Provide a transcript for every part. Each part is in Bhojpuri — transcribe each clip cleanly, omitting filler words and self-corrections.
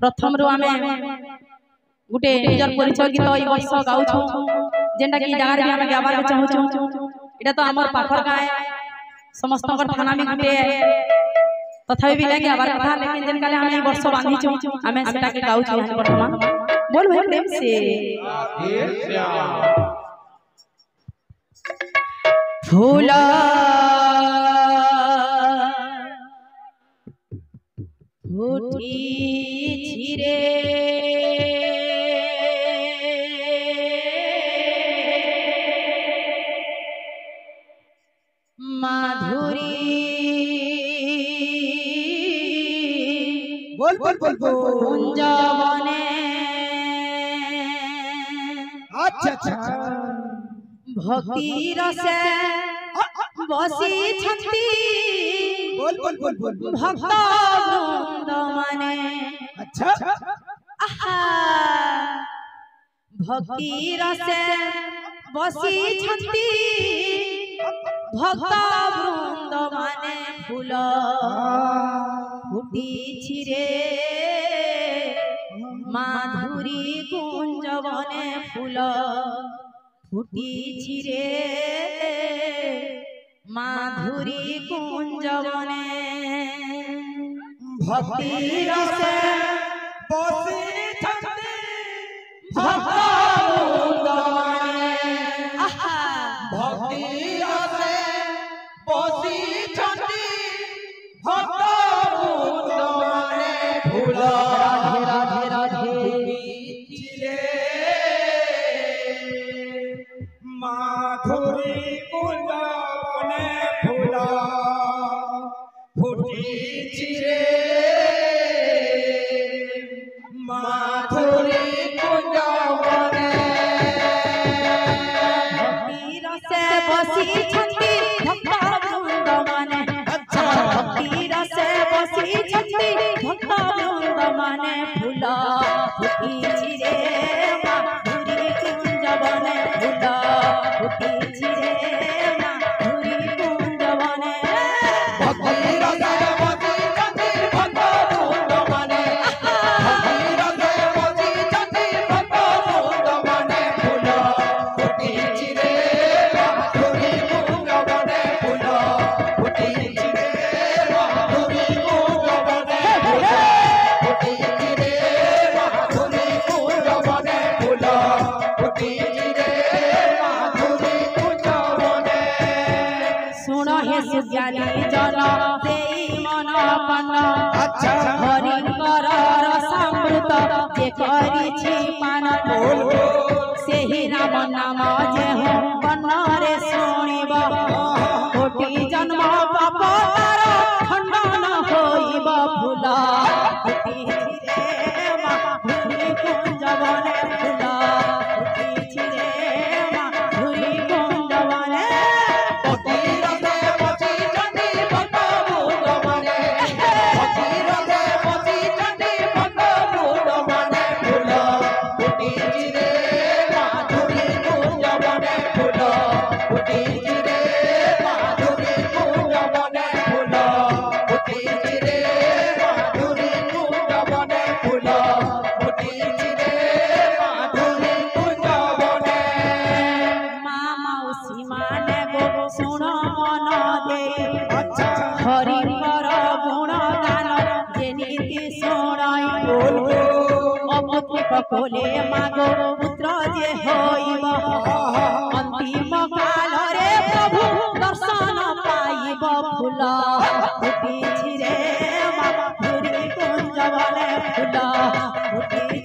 प्रथम रु आमे गुटे निजर परिचय गीत ई वर्ष गाउछु जेंटा की जगह रे आमे गाबार के चाहूछु एटा तो हमर पाखर गाय समस्त थाना में गुटे तथापि भी लागे गाबार कथा लेकिन जेन काले आमे ई वर्ष बांधिछु आमे सेटा के गाउछु वर्तमान बोल भाई प्रेम से फूला फूटी छिरे माधुरी बोल बोल बोल कुंजवने अच्छा भक्ति रसे बसी छंती बोल बोल बोल बोल भक्त वृंद माने अच्छा भक्ति रसे बसी छंती भक्त वृंद माने फूल फुटी छिरे माधुरी कुंजवने फूल फुटी छिरे माधुरी कुंजवने भक्ति रसे बसी छंती भक्त वृंद माने भक्ति रसे बसी छंती भक्त वृंद माने फूल राधे राधे छिरे माधुरी कुंजवने फूल फुटी छिरे माधुरी कुंजवने भक्ति रसे बसी छंती भक्त वृंद माने भक्ति रसे बसी छंती भक्त वृंद माने फूल फुटी छिरे माधुरी कुंजवने फूल फुटी छिरे माधुरी कुंजवने भक्ति रसे बसी छंती भक्त वृंद माने भक्ति रसे बसी छंती भक्त वृंद माने फूल फुटी छिरे माधुरी कुंजवने फूल फुटी छिरे माधुरी कुंजवने फुटी छिरे माधुरी कुंजवने फूल फुटी छिरे माधुरी कुंजवने सुनो हे सुज्ञानी जन देई मन पन्न अच्छा हरिकर रसामृत जे करिछि पान सेहि राम नाम जे हो पन्नरे शुणिब कोटि जन्म पाप तार खंडन होइब फूल फुटी छिरे माधुरी कुंजवने फूल फुटी छिरे माधुरी कुंजवने भक्ति रसे बसी छंती भक्त वृंद माने भक्ति रसे बसी छंती भक्त वृंद माने फूल फुटी छिरे माधुरी कुंजवने फूल फुटी छिरे माधुरी कुंजवने फूल फुटी छिरे माधुरी कुंजवने फूल फुटी छिरे माधुरी कुंजवने माँ मौसी माने गो सुन मन दे हरिकर गुण गान जे नीति शुणाई अपुत्रिक कोले मागो पुत्र जे होइब अंतिम काल रे प्रभु दर्शन पाइब फूल फुटी छिरे माधुरी कुंजवने फूल फुटी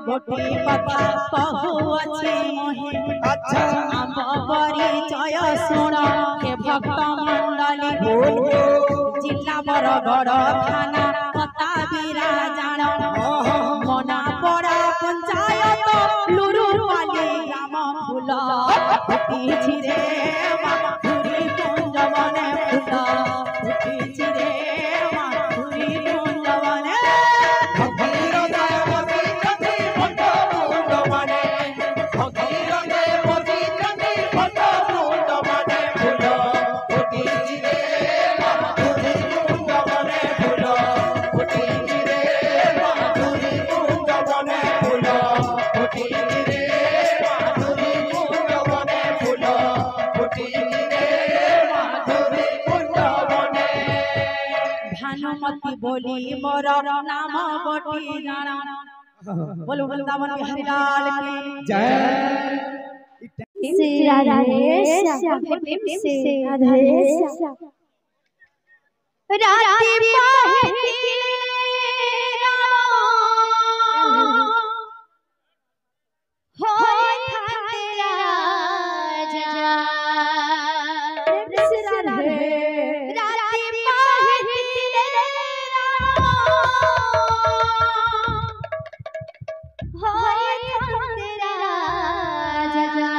गोटे कथा कहूअछि मोहि अच्छा आम परिचय सुन हे भक्त मंडली जिला बरगड़ थाना पता बिराजान मना पड़ा पंचायत लुरुपाली ग्राम फूल फुटिछि रे माधुरी कुंज बने फूल फुटिछि रे माधुरी कुंज बने भानुमती बोली मोर नाम गोटी जाना बोलो वृंदावन बिहारी लाल की जय राधे श्याम से राधे श्याम राती पहती हो तेरा जा राधे राती पहती हो तेरा जा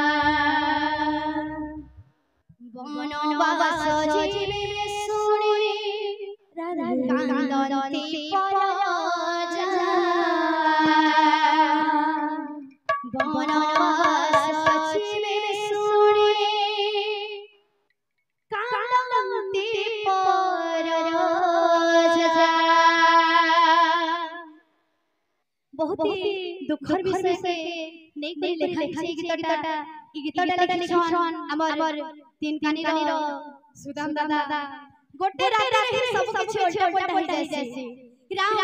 बनवास जीवे सुनी कांदती पराजा बनवास जीवे सुनी कांदती पराजा बहुत ही दुखर विषय से नेक लेखा छै गीतटा ई गीतटा लिखछन हमर तीन कानीर सुदाम दादा गोटे रात रे सब किछ उल्टा पल्टा हो जायसी राम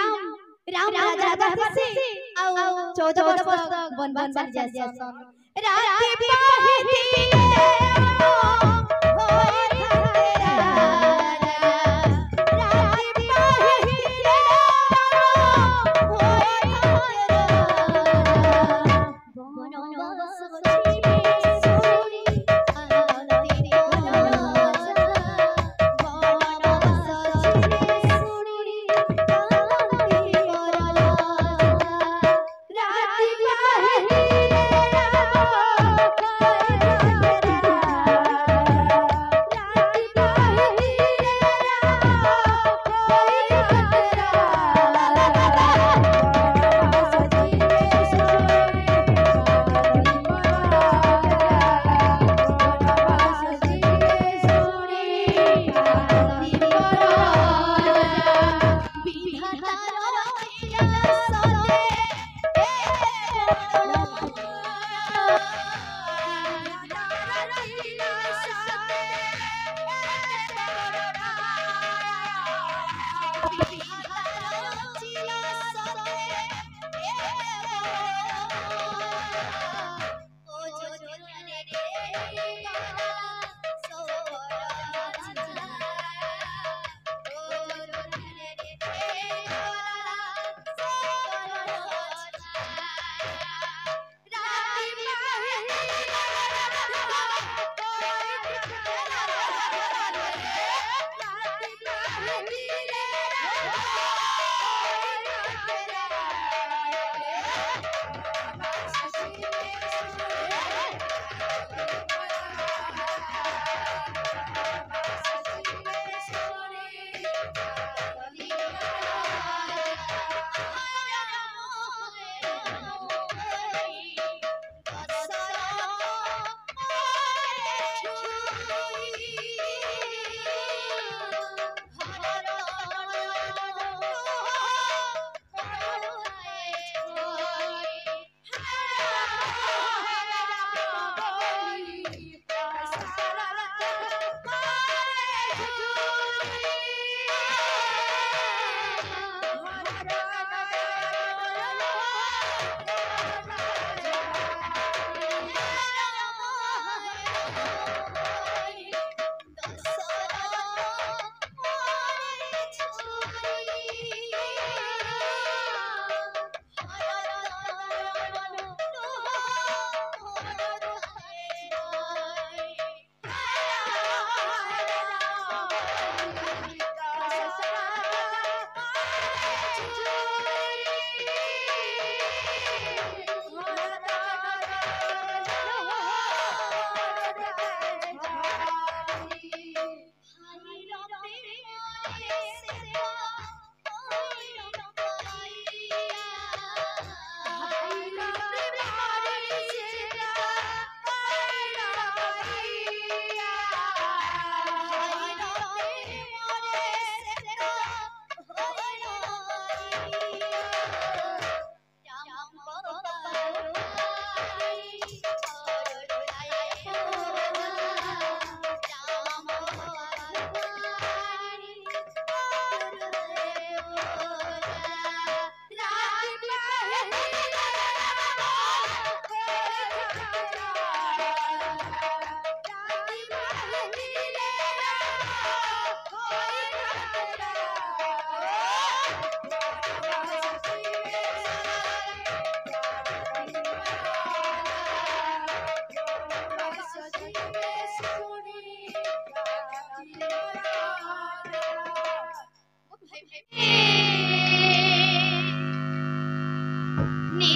राजा गाथसी आ 14 वर्ष बनवास चल जायसी राती पहती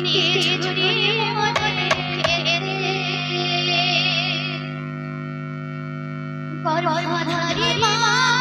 নিতে ছুরি মোরে গর্ভধারী মা